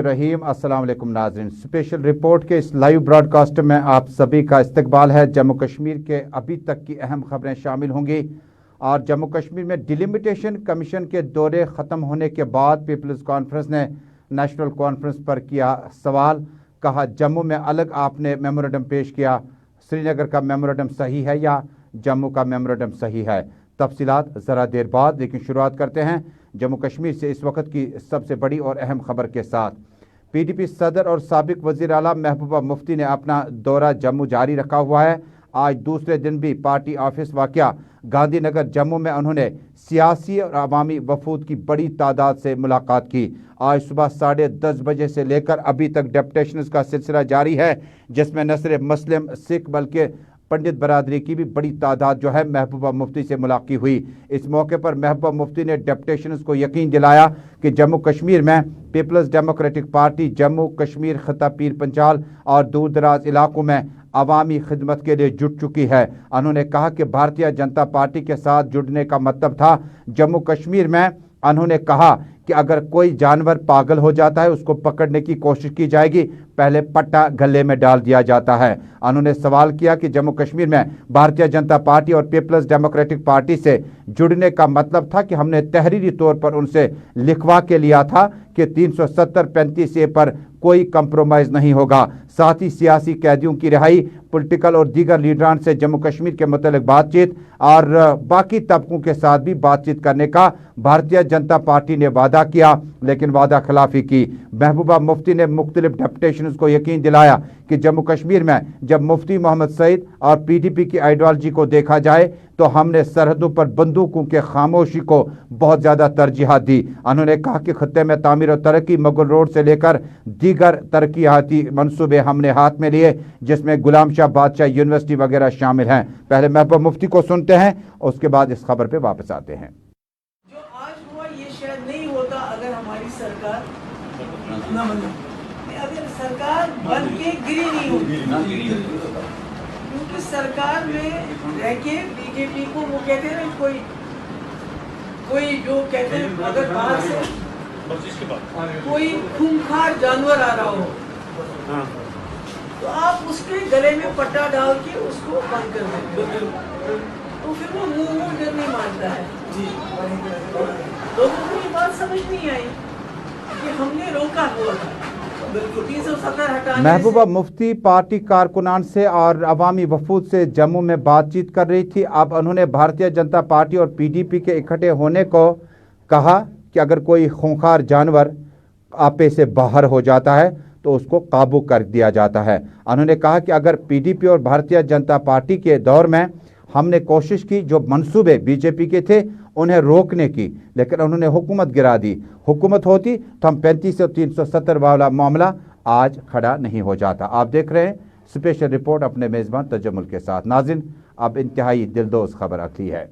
रहीम। अस्सलाम वालेकुम नाज़रीन, स्पेशल रिपोर्ट के इस लाइव ब्रॉडकास्ट में आप सभी का इस्तकबाल है। जम्मू कश्मीर के अभी तक की अहम खबरें शामिल होंगी और जम्मू कश्मीर में डिलिमिटेशन कमीशन के दौरे ख़त्म होने के बाद पीपल्स कॉन्फ्रेंस ने नेशनल कॉन्फ्रेंस पर किया सवाल। कहा जम्मू में अलग आपने मेमोरेंडम पेश किया, श्रीनगर का मेमोरेंडम सही है या जम्मू का मेमोरेंडम सही है? तफसीलात ज़रा देर बाद, लेकिन शुरुआत करते हैं जम्मू कश्मीर से इस वक्त की सबसे बड़ी और अहम खबर के साथ। पीडीपी सदर और साबिक वज़ीर आला महबूबा मुफ्ती ने अपना दौरा जम्मू जारी रखा हुआ है। आज दूसरे दिन भी पार्टी ऑफिस वाक़या गांधीनगर जम्मू में उन्होंने सियासी और अवामी वफूद की बड़ी तादाद से मुलाकात की। आज सुबह 10:30 बजे से लेकर अभी तक डेपुटेशन का सिलसिला जारी है, जिसमें न सिर्फ मुस्लिम सिख बल्कि पंडित बरादरी की भी बड़ी तादाद जो है महबूबा मुफ्ती से मुलाकात हुई। इस मौके पर महबूबा मुफ्ती ने डेपुटेशंस को यकीन दिलाया कि जम्मू कश्मीर में peoples democratic party Jammu Kashmir खिता पीर पंजाल और दूर दराज इलाकों में अवामी खिदमत के लिए जुट चुकी है। उन्होंने कहा कि भारतीय जनता पार्टी के साथ जुड़ने का मतलब था जम्मू कश्मीर में। उन्होंने कहा कि अगर कोई जानवर पागल हो जाता है उसको पकड़ने की कोशिश की जाएगी, पहले पट्टा गले में डाल दिया जाता है। उन्होंने सवाल किया कि जम्मू कश्मीर में भारतीय जनता पार्टी और पीपल्स डेमोक्रेटिक पार्टी से जुड़ने का मतलब था कि हमने तहरीरी तौर पर उनसे लिखवा के लिया था कि 370-35 ए पर कोई कंप्रोमाइज नहीं होगा। साथ ही सियासी कैदियों की रिहाई, पॉलिटिकल और दीगर लीडरान से जम्मू कश्मीर के मुतालिक बातचीत और बाकी तबकों के साथ भी बातचीत करने का भारतीय जनता पार्टी ने वादा किया, लेकिन वादा खिलाफी की। महबूबा मुफ्ती ने मुख्तलिफ डेपुटेशंस को यकीन दिलाया कि जम्मू कश्मीर में जब मुफ्ती मोहम्मद सईद और पीडीपी की आइडियोलॉजी को देखा जाए तो हमने सरहदों पर बंदूकों के खामोशी को बहुत ज़्यादा तरजीह दी। उन्होंने कहा कि खत्ते में तामीर और तरक्की, मुगल रोड से लेकर दीगर तरक्याती मनसूबे हमने हाथ में लिए, जिसमें गुलाम शाह बादशाह यूनिवर्सिटी वगैरह शामिल हैं। पहले महबूबा मुफ्ती को सुनते हैं, उसके बाद इस खबर पर वापस आते हैं। जो आज हुआ ये शायद नहीं होता अगर हमारी सरकार न बने, अगर सरकार बन के गिरी नहीं होती, क्योंकि सरकार में रह के बीजेपी को वो कहते हैं कोई जो कहते हैं अगर बाहर से कोई खूंखार जानवर आ रहा हो तो आप उसके गले में पट्टा डाल के उसको बंद कर देते हो, तो फिर वो मुंह डर नहीं मानता है। लोगों को ये बात समझ नहीं आई कि हमने रोका हुआ था। महबूबा मुफ्ती पार्टी कारकुनान से और अवामी वफूद से जम्मू में बातचीत कर रही थी। अब उन्होंने भारतीय जनता पार्टी और पीडीपी के इकट्ठे होने को कहा कि अगर कोई खूंखार जानवर आपे से बाहर हो जाता है तो उसको काबू कर दिया जाता है। उन्होंने कहा कि अगर पीडीपी और भारतीय जनता पार्टी के दौर में हमने कोशिश की जो मंसूबे बीजेपी के थे उन्हें रोकने की, लेकिन उन्होंने हुकूमत गिरा दी। हुकूमत होती तो हम 35 और 370 वाला मामला आज खड़ा नहीं हो जाता। आप देख रहे हैं स्पेशल रिपोर्ट अपने मेज़बान तजम्मुल के साथ। नाज़रीन, अब इंतहाई दिलदोज़ खबर अगली है।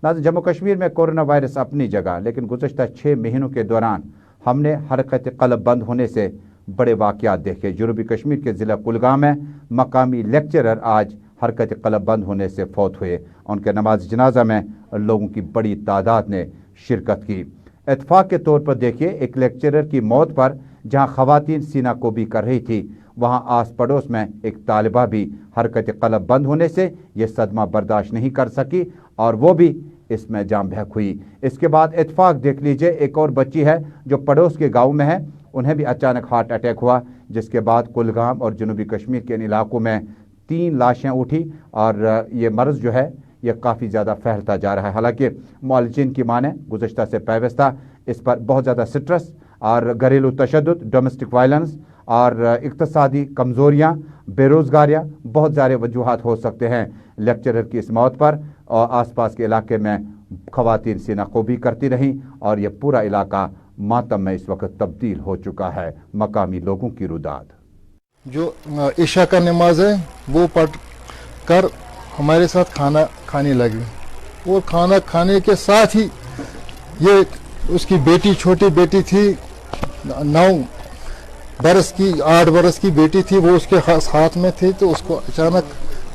नाज़रीन, जम्मू कश्मीर में कोरोना वायरस अपनी जगह, लेकिन गुज़श्ता 6 महीनों के दौरान हमने हरकत क़ल्ब बंद होने से बड़े वाक़यात देखे। जनूबी कश्मीर के ज़िला कुलगाम में मकामी लेक्चरर आज हरकत क़ल्ब बंद होने से फौत हुए। उनके नमाज जनाजा में लोगों की बड़ी तादाद ने शिरकत की। इत्फाक के तौर पर देखिए, एक लेक्चरर की मौत पर जहां ख़वातीन सीना कोबी कर रही थी, वहां आस पड़ोस में एक तालिबा भी हरकत क़ल्ब बंद होने से ये सदमा बर्दाश्त नहीं कर सकी और वो भी इसमें जाम बहक हुई। इसके बाद इत्फाक देख लीजिए, एक और बच्ची है जो पड़ोस के गाँव में है, उन्हें भी अचानक हार्ट अटैक हुआ, जिसके बाद कुलगाम और जनूबी कश्मीर के इन इलाकों में 3 लाशें उठी और ये मर्ज़ जो है ये काफ़ी ज़्यादा फैलता जा रहा है। हालांकि मुआलिजीन की माने गुज़श्ता से पैवस्ता इस पर बहुत ज़्यादा स्ट्रेस और घरेलू तशद्दुद, डोमेस्टिक वायलेंस और इक़्तिसादी कमज़ोरियाँ, बेरोज़गारियाँ, बहुत सारे वजूहात हो सकते हैं। लेक्चरर की इस मौत पर और आसपास के इलाके में ख़वातीन सीना कोबी करती रहीं और ये पूरा इलाका मातम में इस वक्त तब्दील हो चुका है। मकामी लोगों की रुदाद जो इशा का नमाज है वो पढ़ कर हमारे साथ खाना खाने लगी और खाना खाने के साथ ही ये उसकी बेटी, छोटी बेटी थी, 9 बरस की, 8 बरस की बेटी थी, वो उसके हाथ में थी, तो उसको अचानक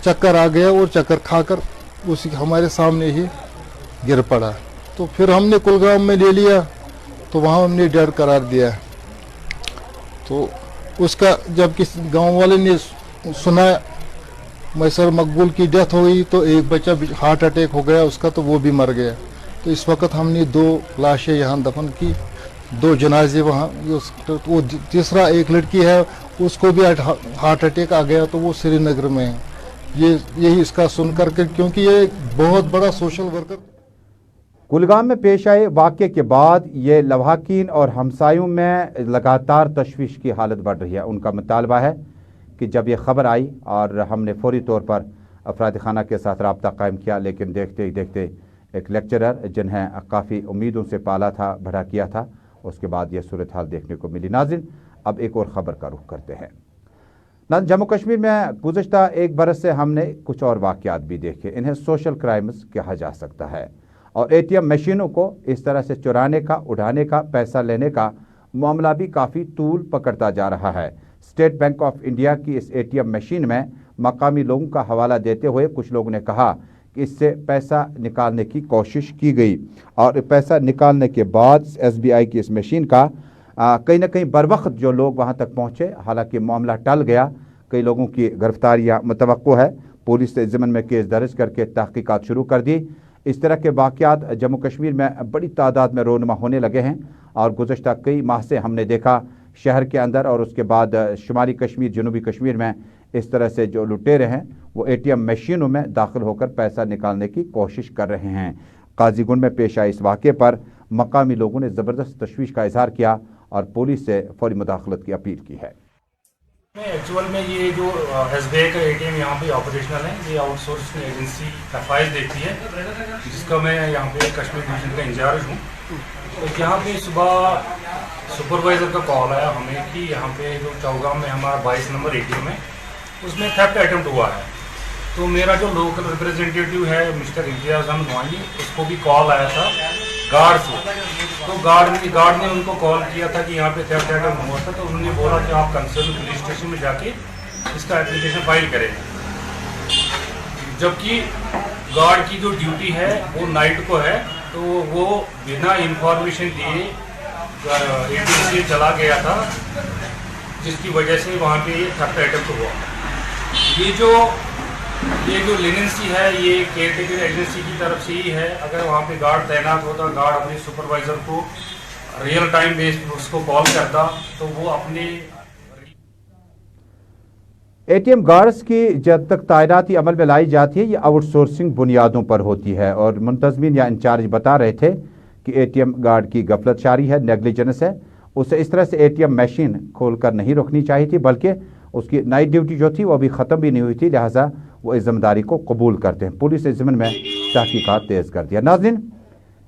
चक्कर आ गया और चक्कर खाकर उसी हमारे सामने ही गिर पड़ा। तो फिर हमने कुलगाम में ले लिया, तो वहाँ हमने डेड करार दिया। तो उसका जब किस गांव वाले ने सुना मैसर मकबूल की डेथ हो गई, तो एक बच्चा हार्ट अटैक हो गया उसका, तो वो भी मर गया। तो इस वक्त हमने 2 लाशें यहाँ दफन की, 2 जनाजे वहाँ। वो तीसरा एक लड़की है, उसको भी हार्ट अटैक आ गया, तो वो श्रीनगर में है। यही इसका सुन करके, क्योंकि ये बहुत बड़ा सोशल वर्कर। कुलगाम में पेश आए वाक़े के बाद ये लवाहकीन और हमसायों में लगातार तशवीश की हालत बढ़ रही है। उनका मुतालबा है कि जब ये खबर आई और हमने फौरी तौर पर अफराद खाना के साथ रब्ता कायम किया, लेकिन देखते ही देखते एक लेक्चरर जिन्हें काफ़ी उम्मीदों से पाला था, बड़ा किया था, उसके बाद ये सूरत हाल देखने को मिली। नाज़रीन, अब एक और ख़बर का रुख करते हैं। जम्मू कश्मीर में गुज़श्ता 1 बरस से हमने कुछ और वाक़यात भी देखे। इन्हें सोशल क्राइम्स कहा जा सकता है और ATM मशीनों को इस तरह से चुराने का, उठाने का, पैसा लेने का मामला भी काफ़ी तूल पकड़ता जा रहा है। स्टेट बैंक ऑफ इंडिया की इस ATM मशीन में मकामी लोगों का हवाला देते हुए कुछ लोगों ने कहा कि इससे पैसा निकालने की कोशिश की गई और पैसा निकालने के बाद SBI की इस मशीन का कहीं ना कहीं बर वक्त जो लोग वहां तक पहुंचे, हालांकि मामला टल गया। कई लोगों की गिरफ्तारियां मुतवक्को है। पुलिस ने ज़िम्मन में केस दर्ज करके तहकीकात शुरू कर दी। इस तरह के वाक़यात जम्मू कश्मीर में बड़ी तादाद में रोनमा होने लगे हैं और गुज़श्ता कई माह से हमने देखा शहर के अंदर और उसके बाद शुमाली कश्मीर, जनूबी कश्मीर में इस तरह से जो लुटेरे हैं वो ATM मशीनों में दाखिल होकर पैसा निकालने की कोशिश कर रहे हैं। काजीगुंड में पेश आए इस वाक़े पर मकामी लोगों ने ज़बरदस्त तशवीश का इजहार किया और पुलिस से फौरी मुदाखलत की अपील की है। एक्चुअल में ये जो SBI का ATM यहाँ पे ऑपरेशनल है, ये आउटसोर्सिंग एजेंसी FIs देखती है, जिसका मैं यहाँ पे कश्मीर डिवीजन का इंचार्ज हूँ। तो यहाँ पे सुबह सुपरवाइज़र का कॉल आया हमें कि यहाँ पे जो चौगाम में हमारा 22 नंबर ATM है, उसमें थेफ्ट अटेम्प्ट हुआ है। तो मेरा जो लोकल रिप्रेजेंटेटिव है मिस्टर इम्तियाज़ अहमद नवानी, उसको भी कॉल आया था गार्ड से। तो गार्ड ने उनको कॉल किया था कि यहाँ पे थेफ्ट अटेम्प्ट हुआ था। तो उन्होंने बोला कि आप कंसर्न पुलिस स्टेशन में जाके इसका एप्लीकेशन फाइल करें। जबकि गार्ड की जो ड्यूटी है वो नाइट को है, तो वो बिना इंफॉर्मेशन दिए ATM से चला गया था, जिसकी वजह से वहाँ पे ये थेफ्ट अटेम्प्ट हुआ। ये जो लेनेंसी है ये केयरटेकर एजेंसी की तरफ से ही है। अगर वहाँ पे गार्ड तैनात होता, गार्ड अपने सुपरवाइज़र को रियल टाइम बेस उसको कॉल करता, तो वो अपने ATM गार्ड्स की जब तक तैनाती अमल में लाई जाती है, ये आउटसोर्सिंग बुनियादों पर होती है और मुंतज़मीन या इंचार्ज बता रहे थे कि ATM गार्ड की गफलत शारी है, नेग्लिजेंस है। उसे इस तरह से ATM मशीन खोलकर नहीं रखनी चाहिए थी, बल्कि उसकी नाइट ड्यूटी जो थी वो अभी ख़त्म भी नहीं हुई थी, लिहाजा वो इस जिम्मेदारी को कबूल करते हैं। पुलिस ने ज़िम्मन में तहकीकात तेज़ कर दिया। नाज़रीन,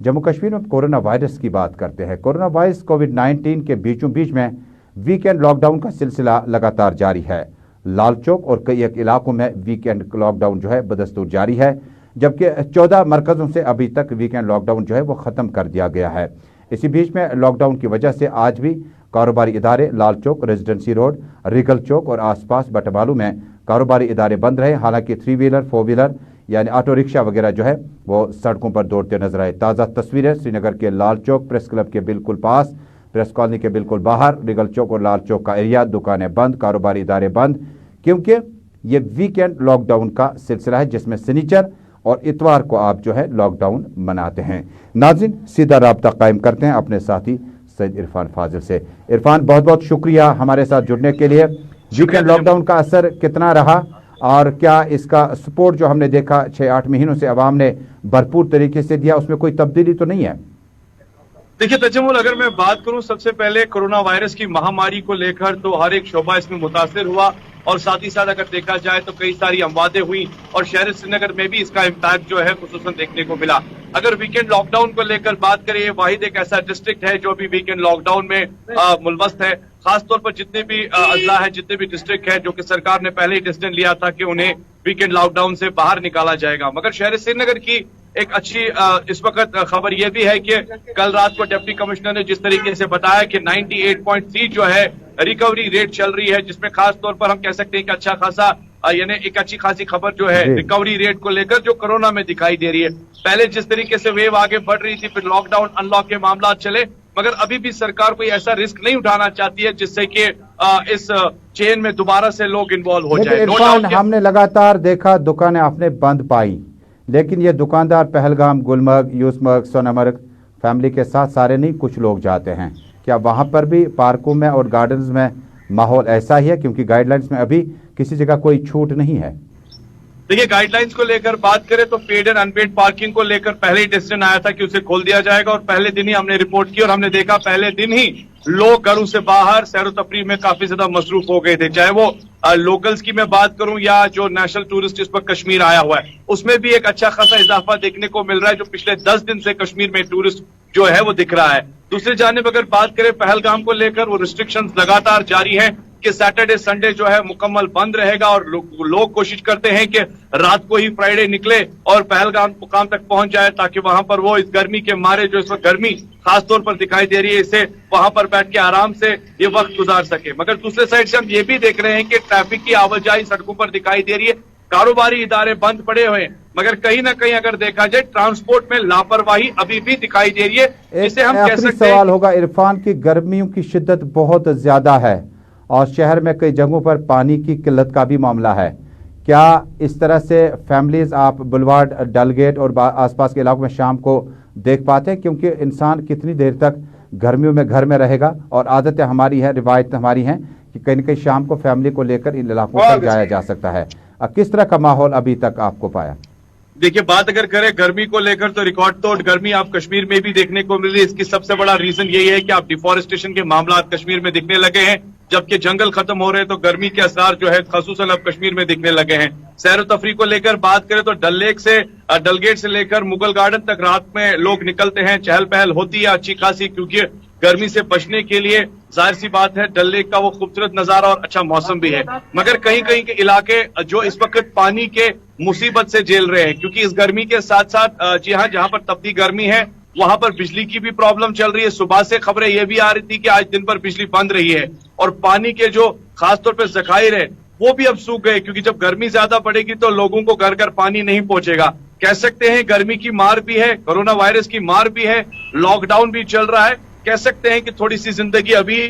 जम्मू कश्मीर में कोरोना वायरस की बात करते हैं। कोरोना वायरस कोविड-19 के बीचों बीच में वीकेंड लॉकडाउन का सिलसिला लगातार जारी है। लाल चौक और कई एक इलाकों में वीकेंड लॉकडाउन जो है बदस्तूर जारी है, जबकि 14 मरकज़ों से अभी तक वीकेंड लॉकडाउन जो है वो ख़त्म कर दिया गया है। इसी बीच में लॉकडाउन की वजह से आज भी कारोबारी इदारे Lal Chowk, residency road, Regal चौक और आसपास बटमालू में कारोबारी इदारे बंद रहे। हालांकि 3 व्हीलर, 4 व्हीलर यानी ऑटो रिक्शा वगैरह जो है वो सड़कों पर दौड़ते नजर आए। ताज़ा तस्वीरें श्रीनगर के लाल चौक प्रेस क्लब के बिल्कुल पास, प्रेस कॉलोनी के बिल्कुल बाहर, रिगल चौक और लाल चौक का एरिया, दुकानें बंद, कारोबारी इदारे बंद, क्योंकि ये वीकेंड लॉकडाउन का सिलसिला है जिसमें शनिचर और इतवार को आप जो है लॉकडाउन मनाते हैं। नाज़रीन, सीधा राब्ता कायम करते हैं अपने साथी सैयद इरफान फाजिल से। इरफान, बहुत बहुत शुक्रिया हमारे साथ जुड़ने के लिए। वीकेंड लॉकडाउन का असर कितना रहा और क्या इसका सपोर्ट जो हमने देखा 6-8 महीनों से अवाम ने भरपूर तरीके से दिया, उसमें कोई तब्दीली तो नहीं है? देखिए तजम्मुल, अगर मैं बात करूं सबसे पहले कोरोना वायरस की महामारी को लेकर, तो हर एक शोबा इसमें मुतासिर हुआ और साथ ही साथ अगर देखा जाए तो कई सारी अमवादें हुई और शहर श्रीनगर में भी इसका इम्पैक्ट जो है खुसूसन देखने को मिला। अगर वीकेंड लॉकडाउन को लेकर बात करें, ये वाहिद एक ऐसा डिस्ट्रिक्ट है जो अभी वीकेंड लॉकडाउन में मुलवस्त है। खासतौर पर जितने भी अजला है, जितने भी डिस्ट्रिक्ट है, जो कि सरकार ने पहले ही डिसीजन लिया था कि उन्हें वीकेंड लॉकडाउन से बाहर निकाला जाएगा। मगर शहर श्रीनगर की एक अच्छी इस वक्त खबर यह भी है कि कल रात को डिप्टी कमिश्नर ने जिस तरीके से बताया कि 98.3 जो है रिकवरी रेट चल रही है, जिसमें खास तौर पर हम कह सकते हैं कि अच्छा खासा यानी एक अच्छी खासी खबर जो है रिकवरी रेट को लेकर जो कोरोना में दिखाई दे रही है। पहले जिस तरीके से वेव आगे बढ़ रही थी, फिर लॉकडाउन अनलॉक के मामला चले, मगर अभी भी सरकार कोई ऐसा रिस्क नहीं उठाना चाहती है जिससे कि इस चेन में दोबारा से लोग इन्वॉल्व हो लेकिन जाए। इरफान, हमने लगातार देखा दुकानें आपने बंद पाई, लेकिन ये दुकानदार पहलगाम, गुलमर्ग, यूसमर्ग, सोनमर्ग फैमिली के साथ सारे नहीं, कुछ लोग जाते हैं। क्या वहां पर भी पार्कों में और गार्डन्स में माहौल ऐसा ही है? क्योंकि गाइडलाइंस में अभी किसी जगह कोई छूट नहीं है। देखिए, गाइडलाइंस को लेकर बात करें तो पेड एंड अनपेड पार्किंग को लेकर पहले ही डिसीजन आया था कि उसे खोल दिया जाएगा, और पहले दिन ही हमने रिपोर्ट की और हमने देखा पहले दिन ही लोग घरों से बाहर सैर तफरीह में काफी ज्यादा मसरूफ हो गए थे। चाहे वो लोकल्स की मैं बात करूं या जो नेशनल टूरिस्ट इस पर कश्मीर आया हुआ है, उसमें भी एक अच्छा खासा इजाफा देखने को मिल रहा है, जो पिछले 10 दिन से कश्मीर में टूरिस्ट जो है वो दिख रहा है। दूसरी जानिब अगर बात करें पहलगाम को लेकर, वो रिस्ट्रिक्शंस लगातार जारी हैं कि सैटरडे संडे जो है मुकम्मल बंद रहेगा, और लोग कोशिश करते हैं कि रात को ही फ्राइडे निकले और पहलगाम मुकाम तक पहुंच जाए, ताकि वहां पर वो इस गर्मी के मारे, जो इस वक्त गर्मी खास तौर पर दिखाई दे रही है, इसे वहां पर बैठ के आराम से ये वक्त गुजार सके। मगर दूसरे साइड से हम ये भी देख रहे हैं कि ट्रैफिक की आवाजाही सड़कों पर दिखाई दे रही है, कारोबारी इदारे बंद पड़े हुए हैं, मगर कहीं ना कहीं अगर देखा जाए ट्रांसपोर्ट में लापरवाही अभी भी दिखाई दे रही है, जिसे हम कह सकते हैं। सवाल होगा इरफान की गर्मियों की शिद्दत बहुत ज्यादा है और शहर में कई जगहों पर पानी की किल्लत का भी मामला है। क्या इस तरह से फैमिलीज आप बुलवार्ड, डलगेट और आसपास के इलाकों में शाम को देख पाते हैं? क्योंकि इंसान कितनी देर तक गर्मियों में घर में रहेगा, और आदतें हमारी है, रिवायत हमारी हैं कि कहीं न कहीं शाम को फैमिली को लेकर इन इलाकों पर जाया जा सकता है। किस तरह का माहौल अभी तक आपको पाया? देखिए, बात अगर करें गर्मी को लेकर तो रिकॉर्ड तोड़ गर्मी आप कश्मीर में भी देखने को मिल रही है। इसकी सबसे बड़ा रीजन यही है कि आप डिफॉरेस्टेशन के मामला कश्मीर में दिखने लगे हैं, जबकि जंगल खत्म हो रहे हैं तो गर्मी के असर जो है खसूसन अब कश्मीर में दिखने लगे हैं। सैर तफरीह को लेकर बात करें तो डलगेट से लेकर मुगल गार्डन तक रात में लोग निकलते हैं, चहल पहल होती है अच्छी खासी, क्योंकि गर्मी से बचने के लिए जाहिर सी बात है डल लेक का वो खूबसूरत नजारा और अच्छा मौसम भी है। मगर कहीं कहीं के इलाके जो इस वक्त पानी के मुसीबत से झेल रहे हैं, क्योंकि इस गर्मी के साथ साथ जी हाँ, जहां पर तपती गर्मी है वहां पर बिजली की भी प्रॉब्लम चल रही है। सुबह से खबरें ये भी आ रही थी कि आज दिन भर बिजली बंद रही है, और पानी के जो खासतौर पर जखायर है वो भी अब सूख गए, क्योंकि जब गर्मी ज्यादा बढ़ेगी तो लोगों को घर घर पानी नहीं पहुंचेगा। कह सकते हैं गर्मी की मार भी है, कोरोना वायरस की मार भी है, लॉकडाउन भी चल रहा है। कह सकते हैं कि थोड़ी सी जिंदगी अभी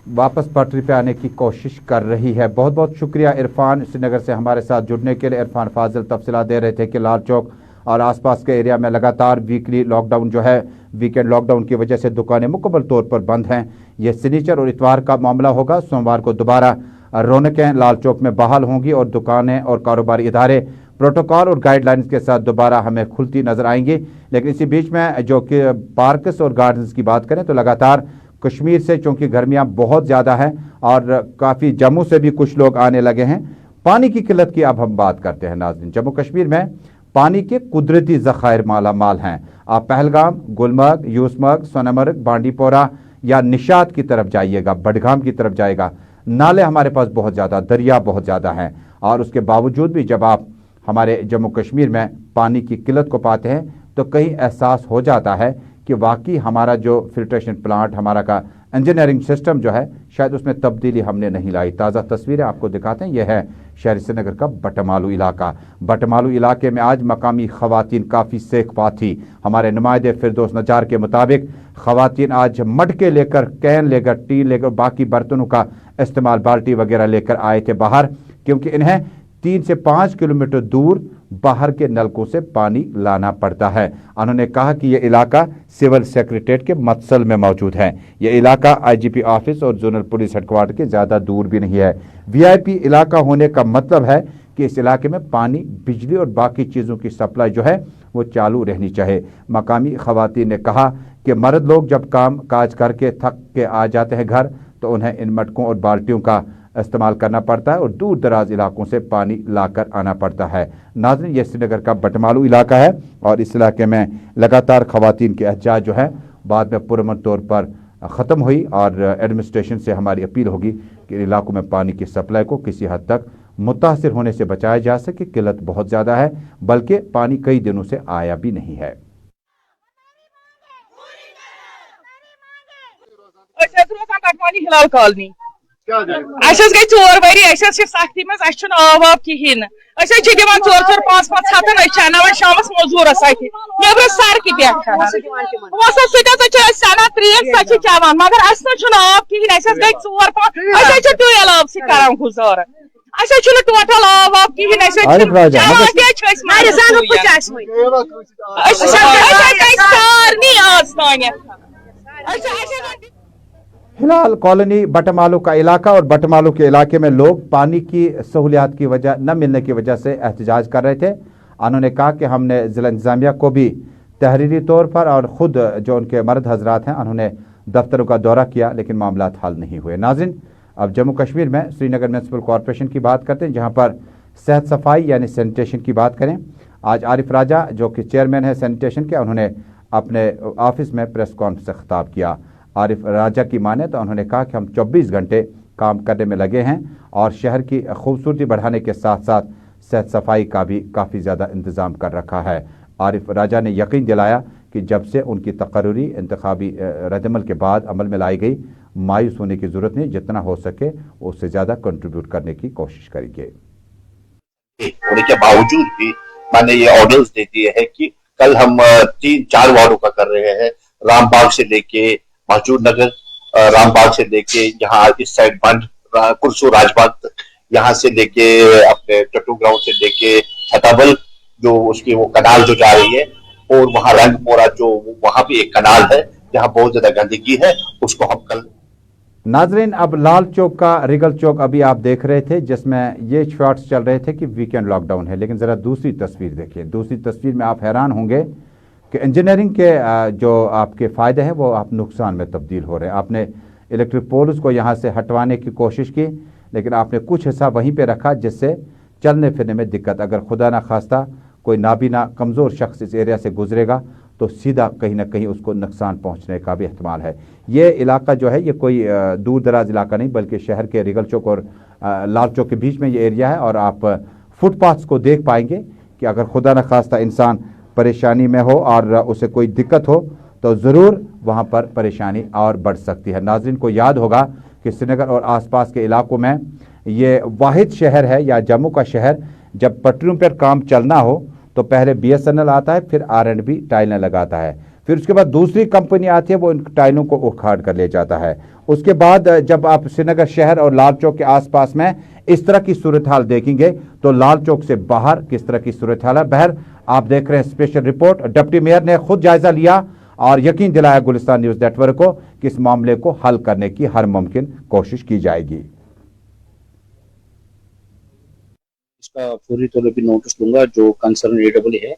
वापस पटरी पे आने की कोशिश कर रही है। बहुत बहुत शुक्रिया इरफान, श्रीनगर से हमारे साथ जुड़ने के लिए। इरफान फाजिल तफसीलात दे रहे थे कि लाल चौक और आसपास के एरिया में लगातार वीकली लॉकडाउन जो है, वीकेंड लॉकडाउन की वजह से दुकानें मुकम्मल तौर पर बंद हैं। यह शनिचर और इतवार का मामला होगा। सोमवार को दोबारा रौनकें लाल चौक में बहाल होंगी और दुकानें और कारोबारी इदारे प्रोटोकॉल और गाइडलाइंस के साथ दोबारा हमें खुलती नजर आएंगी। लेकिन इसी बीच में जो कि पार्क्स और गार्डन्स की बात करें तो लगातार कश्मीर से, चूंकि गर्मियां बहुत ज़्यादा हैं और काफ़ी जम्मू से भी कुछ लोग आने लगे हैं। पानी की किल्लत की अब हम बात करते हैं नाज़रीन। जम्मू कश्मीर में पानी के कुदरती ज़खायर माला माल हैं। आप पहलगाम, गुलमर्ग, यूसमर्ग, सोनमर्ग, बांडीपोरा या निशात की तरफ जाइएगा, बडगाम की तरफ जाएगा, नाले हमारे पास बहुत ज़्यादा, दरिया बहुत ज़्यादा हैं, और उसके बावजूद भी जब आप हमारे जम्मू कश्मीर में पानी की किल्लत को पाते हैं तो कहीं एहसास हो जाता है कि वाकई हमारा जो फिल्ट्रेशन प्लांट, हमारा का इंजीनियरिंग सिस्टम जो है, शायद उसमें तब्दीली हमने नहीं लाई। ताज़ा तस्वीरें आपको दिखाते हैं। यह है शहर श्रीनगर का बटमालू इलाका। बटमालू इलाके में आज मकामी खवातीन काफ़ी सेखपा थी। हमारे नुमाइंदे फिरदौस नजार के मुताबिक खवातीन आज मटके लेकर, कैन लेकर, टी लेकर, बाकी बर्तनों का इस्तेमाल, बाल्टी वगैरह लेकर आए थे बाहर, क्योंकि इन्हें 3 से 5 किलोमीटर दूर बाहर के नलकों से पानी लाना पड़ता है। उन्होंने कहा कि यह इलाका सिविल सेक्रेटेरिएट के मत्सल में मौजूद है। यह इलाका आईजीपी ऑफिस और जोनल पुलिस हेडक्वार्टर के ज़्यादा दूर भी नहीं है। वीआईपी इलाका होने का मतलब है कि इस इलाके में पानी, बिजली और बाकी चीज़ों की सप्लाई जो है वो चालू रहनी चाहिए। मकामी खवातीन ने कहा कि मर्द लोग जब काम काज करके थक के आ जाते हैं घर, तो उन्हें इन मटकों और बाल्टियों का इस्तेमाल करना पड़ता है और दूर दराज इलाकों से पानी लाकर आना पड़ता है। नाज़रीन, ये श्रीनगर का बटमालू इलाका है और इस इलाके में लगातार खवातीन की एहतजाज जो है बाद में पुरअमन तौर पर ख़त्म हुई, और एडमिनिस्ट्रेशन से हमारी अपील होगी कि इलाकों में पानी की सप्लाई को किसी हद तक मुतासिर होने से बचाया जा सके। किल्लत बहुत ज़्यादा है, बल्कि पानी कई दिनों से आया भी नहीं है। हिलाल कॉलोनी गई 4 वरी सख्ती मज आब कहें दिवान 4-4 5-5 हथन अनान शाम मजूरस नबर सड़क पे सना त्रेश सो चवान मगर आब कहें गई 4-5 ट्यूबवेल आब सर गुजार टोटल आब कहें सारे आज तान फिलहाल कॉलोनी बटमालू का इलाका और बटमालू के इलाके में लोग पानी की सहूलियात की वजह न मिलने की वजह से एहतजाज कर रहे थे। उन्होंने कहा कि हमने ज़िला इंतज़ामिया को भी तहरीरी तौर पर और ख़ुद जो उनके मर्द हजरात हैं उन्होंने दफ्तरों का दौरा किया लेकिन मामला हल नहीं हुए। नाज़रीन, अब जम्मू कश्मीर में श्रीनगर म्यूनसिपल कॉरपोरेशन की बात करते हैं जहाँ पर सेहत सफाई यानी सैनिटेशन की बात करें। आज आरिफ राजा जो कि चेयरमैन है सैनिटेशन के, उन्होंने अपने ऑफिस में प्रेस कॉन्फ्रेंस से खिताब किया। आरिफ राजा की माने तो उन्होंने कहा कि हम 24 घंटे काम करने में लगे हैं और शहर की खूबसूरती बढ़ाने के साथ साथ सेहत सफाई का भी काफ़ी ज़्यादा इंतज़ाम कर रखा है। आरिफ राजा ने यकीन दिलाया कि जब से उनकी तकर्री इंतखाबी रद्दमल के बाद अमल में लाई गई, मायूस होने की ज़रूरत नहीं, जितना हो सके उससे ज़्यादा कंट्रीब्यूट करने की कोशिश करेंगे। होने के बावजूद भी मैंने ये ऑर्डर्स दे दिए हैं कि कल हम 3-4 वार्डों का कर रहे हैं, रामबाग से लेके महजूद नगर, रामबाग से लेके यहाँ इस साइड बंद कुरसू राजबाग तक, यहाँ से लेके अपने टट्टू ग्राउंड से लेके छताबल जो उसकी वो कनाल जो जा रही है, और वहाँ रंगपोरा जो वहाँ भी एक कनाल है जहाँ बहुत ज्यादा गंदगी है, उसको हम कल। नाजरीन, अब लाल चौक का रिगल चौक अभी आप देख रहे थे जिसमें ये शॉट्स चल रहे थे कि वीकेंड लॉकडाउन है, लेकिन ज़रा दूसरी तस्वीर देखिए। दूसरी तस्वीर में आप हैरान होंगे कि इंजीनियरिंग के जो आपके फ़ायदे हैं वो आप नुकसान में तब्दील हो रहे हैं। आपने इलेक्ट्रिक पोल्स को यहाँ से हटवाने की कोशिश की लेकिन आपने कुछ हिस्सा वहीं पे रखा जिससे चलने फिरने में दिक्कत, अगर खुदा ना खास्ता कोई नाबीना कमज़ोर शख्स इस एरिया से गुजरेगा तो सीधा कहीं ना कहीं उसको नुकसान पहुँचने का भी एहतमाल है। ये इलाका जो है ये कोई दूर दराज इलाका नहीं बल्कि शहर के रिगल चौक और लाल चौक के बीच में ये एरिया है और आप फुटपाथ्स को देख पाएंगे कि अगर खुदा न खास्ता इंसान परेशानी में हो और उसे कोई दिक्कत हो तो ज़रूर वहाँ पर परेशानी और बढ़ सकती है। नाज़रीन को याद होगा कि श्रीनगर और आसपास के इलाकों में ये वाहिद शहर है या जम्मू का शहर जब पटरियों पर काम चलना हो तो पहले BSNL आता है, फिर R&B टाइलें लगाता है, फिर उसके बाद दूसरी कंपनी आती है वो इन टाइलों को उखाड़ कर ले जाता है। उसके बाद जब आप श्रीनगर शहर और लाल चौक के आसपास में इस तरह की सूरत हाल देखेंगे तो लाल चौक से बाहर किस तरह की सूरत हाल है। बहर आप देख रहे हैं स्पेशल रिपोर्ट। डिप्टी मेयर ने खुद जायजा लिया और यकीन दिलाया गुलिस्तान न्यूज़ नेटवर्क को कि इस मामले को हल करने की हर मुमकिन कोशिश की जाएगी। इसका फौरी तौर पर नोटिस दूंगा, जो कंसर्न AEE है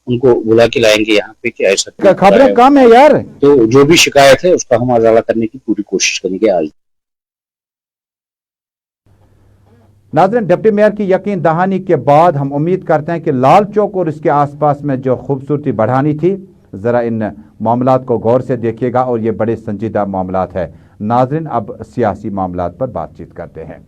उनको बुला के लाएंगे यहाँ पे कि ऐसा खबरें कम है यार, तो जो भी शिकायत है उसका हम अजाला करने की पूरी कोशिश करेंगे आज। नाज़रीन, डिप्टी मेयर की यकीन दहानी के बाद हम उम्मीद करते हैं कि लाल चौक और इसके आसपास में जो खूबसूरती बढ़ानी थी, ज़रा इन मामलात को गौर से देखिएगा और ये बड़े संजीदा मामलात है। नाज़रीन, अब सियासी मामलात पर बातचीत करते हैं।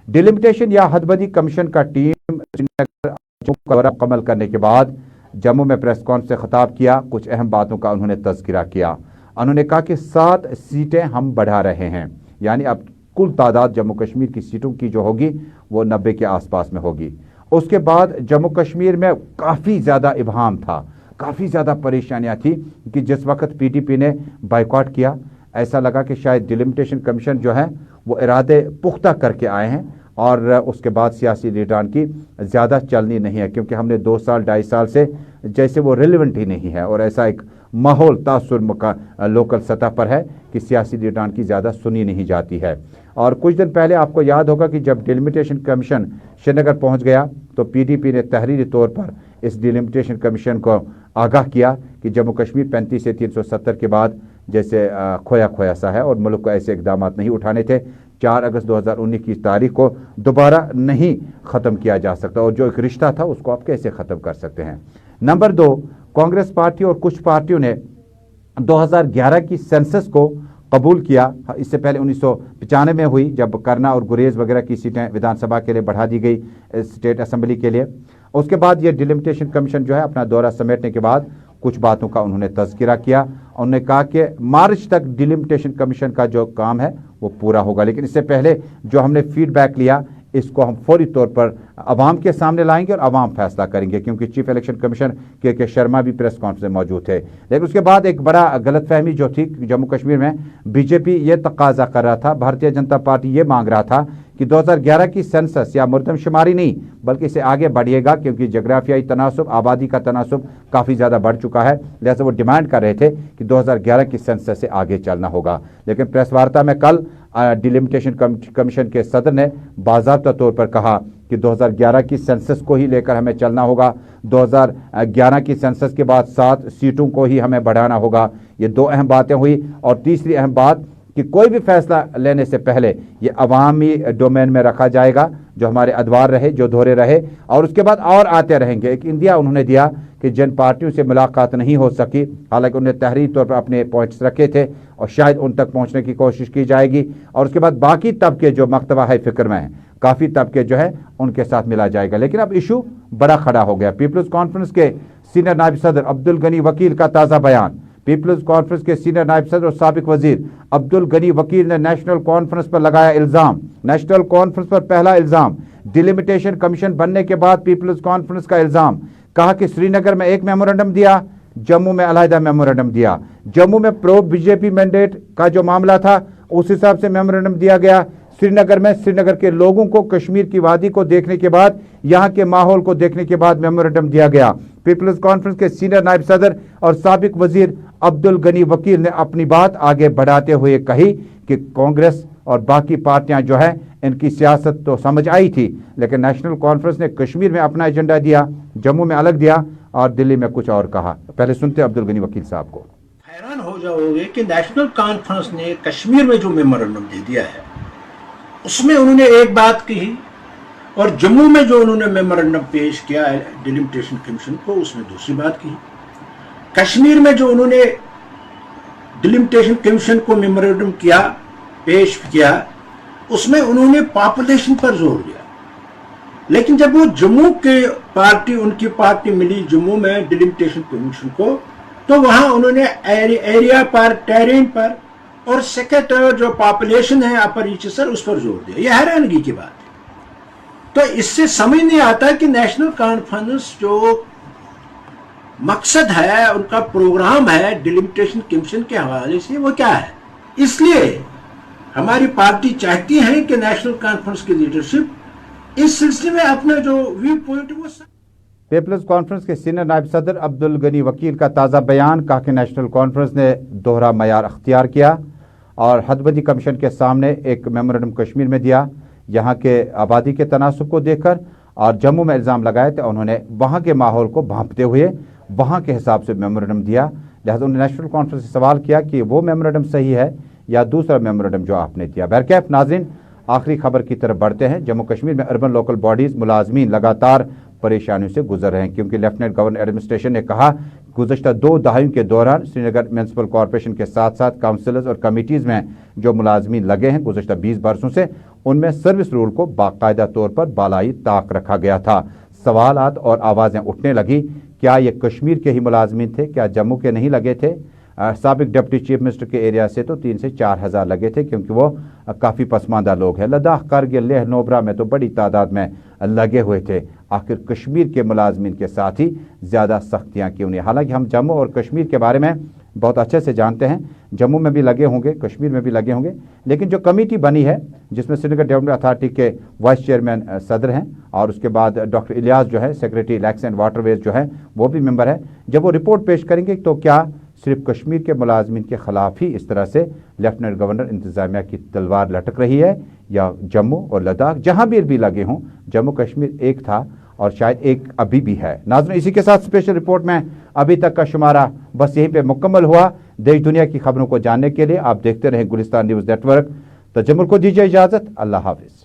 डिलिमिटेशन या हदबंदी कमीशन का टीम श्रीनगर मुकम्मल करने के बाद जम्मू में प्रेस कॉन्फ्रेंस से खिताब किया। कुछ अहम बातों का उन्होंने तज़किरा किया। उन्होंने कहा कि 7 सीटें हम बढ़ा रहे हैं, यानी अब कुल तादाद जम्मू कश्मीर की सीटों की जो होगी वो 90 के आसपास में होगी। उसके बाद जम्मू कश्मीर में काफ़ी ज़्यादा इबहम था, काफ़ी ज़्यादा परेशानियां थी कि जिस वक्त PDP ने बाइकआउट किया, ऐसा लगा कि शायद डिलिमिटेशन कमीशन जो है वो इरादे पुख्ता करके आए हैं और उसके बाद सियासी लीडरान की ज़्यादा चलनी नहीं है, क्योंकि हमने 2 साल 2.5 साल से जैसे वो रिलेवेंट ही नहीं है और ऐसा एक माहौल तासुर का लोकल सतह पर है कि सियासी लीडरान की ज़्यादा सुनी नहीं जाती है। और कुछ दिन पहले आपको याद होगा कि जब डिलिमिटेशन कमीशन श्रीनगर पहुंच गया तो PDP ने तहरीरी तौर पर इस डिलिमिटेशन कमीशन को आगाह किया कि जम्मू कश्मीर 35 से 370 के बाद जैसे खोया खोया सा है और मुल्क को ऐसे इकदाम नहीं उठाने थे। 4 अगस्त 2019 की तारीख को दोबारा नहीं ख़त्म किया जा सकता और जो एक रिश्ता था उसको आप कैसे ख़त्म कर सकते हैं। नंबर 2, कांग्रेस पार्टी और कुछ पार्टियों ने 2011 की सेंसस को कबूल किया। इससे पहले 1995 में हुई जब करना और गुरेज वगैरह की सीटें विधानसभा के लिए बढ़ा दी गई स्टेट असेंबली के लिए। उसके बाद ये डिलिमिटेशन कमीशन जो है अपना दौरा समेटने के बाद कुछ बातों का उन्होंने तज़किरा किया उन्होंने कहा कि मार्च तक डिलिमिटेशन कमीशन का जो काम है वो पूरा होगा, लेकिन इससे पहले जो हमने फीडबैक लिया इसको हम फौरी तौर पर अवाम के सामने लाएंगे और अवाम फैसला करेंगे, क्योंकि चीफ इलेक्शन कमीशन के शर्मा भी प्रेस कॉन्फ्रेंस में मौजूद थे। लेकिन उसके बाद एक बड़ा गलतफहमी जो थी जम्मू कश्मीर में, बीजेपी ये तकाजा कर रहा था, भारतीय जनता पार्टी ये मांग रहा था कि 2011 की सेंसस या मुर्दमशुमारी नहीं बल्कि इसे आगे बढ़िएगा, क्योंकि जोग्राफियाई तनासुब, आबादी का तनासुब काफ़ी ज़्यादा बढ़ चुका है, लिहाजा वो डिमांड कर रहे थे कि 2011 की सेंसस से आगे चलना होगा। लेकिन प्रेस वार्ता में कल डिलिमिटेशन कमीशन के सदर ने बाज़ाब्ता तौर पर कहा कि 2011 की सेंसस को ही लेकर हमें चलना होगा, 2011 की सेंसस के बाद 7 सीटों को ही हमें बढ़ाना होगा। ये 2 अहम बातें हुई। और तीसरी अहम बात कि कोई भी फैसला लेने से पहले ये अवामी डोमेन में रखा जाएगा, जो हमारे अदवार रहे, जो धोरे रहे, और उसके बाद और आते रहेंगे। एक इंदिया उन्होंने दिया कि जिन पार्टियों से मुलाकात नहीं हो सकी, हालांकि उन्होंने तहरीरी तौर पर अपने पॉइंट्स रखे थे और शायद उन तक पहुंचने की कोशिश की जाएगी, और उसके बाद बाकी तबके जो मकतबा है फिक्र में हैं, काफ़ी तबके जो है उनके साथ मिला जाएगा। लेकिन अब इशू बड़ा खड़ा हो गया। पीपल्स कॉन्फ्रेंस के सीनियर नायब सदर अब्दुल गनी वकील का ताज़ा बयान। पीपल्स कॉन्फ्रेंस के सीनियर नायब सदर और साबिक वजीर अब्दुल गनी वकील ने नेशनल कॉन्फ्रेंस पर लगाया इल्ज़ाम। नेशनल कॉन्फ्रेंस पर पहला इल्ज़ाम डिलिमिटेशन कमीशन बनने के बाद पीपल्स कॉन्फ्रेंस का इल्ज़ाम, कहा कि श्रीनगर में एक मेमोरेंडम दिया, जम्मू में अलहदा मेमोरेंडम दिया। जम्मू में प्रो बीजेपी मैंडेट का जो मामला था उस हिसाब से मेमोरेंडम दिया गया। श्रीनगर में श्रीनगर के लोगों को, कश्मीर की वादी को देखने के बाद, यहाँ के माहौल को देखने के बाद मेमोरेंडम दिया गया। पीपल्स कॉन्फ्रेंस के सीनियर नायब सदर और साबिक वजीर अब्दुल गनी वकील ने अपनी बात आगे बढ़ाते हुए कही कि कांग्रेस और बाकी पार्टियां जो है इनकी सियासत तो समझ आई थी, लेकिन नेशनल कॉन्फ्रेंस ने कश्मीर में अपना एजेंडा दिया, जम्मू में अलग दिया और दिल्ली में कुछ और कहा। पहले सुनते अब्दुल गनी वकील साहब को। हैरान हो जाओगे कि नेशनल कॉन्फ्रेंस ने कश्मीर में जो मेमोरेंडम दे दिया है उसमें उन्होंने एक बात कही, और जम्मू में जो उन्होंने मेमोरेंडम पेश किया है डिलिमिटेशन कमीशन को उसमें दूसरी बात कही। कश्मीर में जो उन्होंने डिलिमिटेशन कमीशन को मेमोरेंडम पेश किया उसमें उन्होंने पॉपुलेशन पर जोर दिया, लेकिन जब वो जम्मू के उनकी पार्टी मिली जम्मू में डिलिमिटेशन कमीशन को, तो वहां उन्होंने एरिया पर, टेरेन पर और सेकेंड जो पॉपुलेशन है अपर रीचेसर उस पर जोर दिया। यह हैरानगी की बात है। तो इससे समझ नहीं आता कि नेशनल कॉन्फ्रेंस जो मकसद है, उनका प्रोग्राम है डिलिमिटेशन कमीशन के हवाले से, वो क्या है। इसलिए हमारी पार्टी चाहती है कि नेशनल कॉन्फ्रेंस की लीडरशिप इस सिलसिले में अपना जो व्यू पॉइंट वो। पीपल्स कॉन्फ्रेंस के सीनियर नायब सदर अब्दुल गनी वकील का ताज़ा बयान, कहा कि नेशनल कॉन्फ्रेंस ने दोहरा मयार अख्तियार किया और हदबंदी कमीशन के सामने एक मेमोरेंडम कश्मीर में दिया, यहाँ के आबादी के तनासुब को देखकर, और जम्मू में इल्ज़ाम लगाए थे उन्होंने वहाँ के माहौल को भांपते हुए वहाँ के हिसाब से मेमोरेंडम दिया। लिहाजा उन्होंने नेशनल कॉन्फ्रेंस से सवाल किया कि वो मेमोरेंडम सही है या दूसरा मेमोरेंडम जो आपने दिया। बहरकैफ नाज़रीन, आखिरी खबर की तरफ बढ़ते हैं। जम्मू कश्मीर में अर्बन लोकल बॉडीज़ मुलाजमीन लगातार परेशानियों से गुजर रहे हैं, क्योंकि लेफ्टिनेंट गवर्नर एडमिनिस्ट्रेशन ने कहा गुज़श्ता 2 दहाइयों के दौरान श्रीनगर म्यूनसिपल कॉरपोरेशन के साथ साथ काउंसिलर्स और कमेटीज़ में जो मुलाजमीन लगे हैं गुज़श्ता 20 बरसों से, उनमें सर्विस रूल को बाकायदा तौर पर बालाई ताक रखा गया था। सवालात और आवाज़ें उठने लगी, क्या ये कश्मीर के ही मुलाजमीन थे, क्या जम्मू के नहीं लगे थे। साबिक डिप्टी चीफ मिनिस्टर के एरिया से तो 3 से 4 हज़ार लगे थे, क्योंकि वो काफ़ी पसमानदा लोग हैं। लद्दाख, कारगिल, लेह, नोबरा में तो बड़ी तादाद में लगे हुए थे। आखिर कश्मीर के मुलाजमीन के साथ ही ज़्यादा सख्तियाँ क्यों नहीं। हालांकि हम जम्मू और कश्मीर के बारे में बहुत अच्छे से जानते हैं, जम्मू में भी लगे होंगे, कश्मीर में भी लगे होंगे, लेकिन जो कमेटी बनी है जिसमें श्रीनगर डेवलपमेंट अथॉरिटी के वाइस चेयरमैन सदर हैं और उसके बाद डॉक्टर इलियास जो है सेक्रेटरी लैक्स एंड वाटरवेज जो है वो भी मेंबर है, जब वो रिपोर्ट पेश करेंगे तो क्या सिर्फ कश्मीर के मुलाजमीन के खिलाफ ही इस तरह से लेफ्टिनेंट गवर्नर इंतजामिया की तलवार लटक रही है, या जम्मू और लद्दाख जहां भी लगे हों, जम्मू कश्मीर एक था और शायद एक अभी भी है। नाज़रीन, इसी के साथ स्पेशल रिपोर्ट में अभी तक का शुमारा बस यहीं पे मुकम्मल हुआ। देश दुनिया की खबरों को जानने के लिए आप देखते रहें गुलिस्तान न्यूज़ नेटवर्क। तजम्मुल को दीजिए इजाज़त। अल्लाह हाफिज़।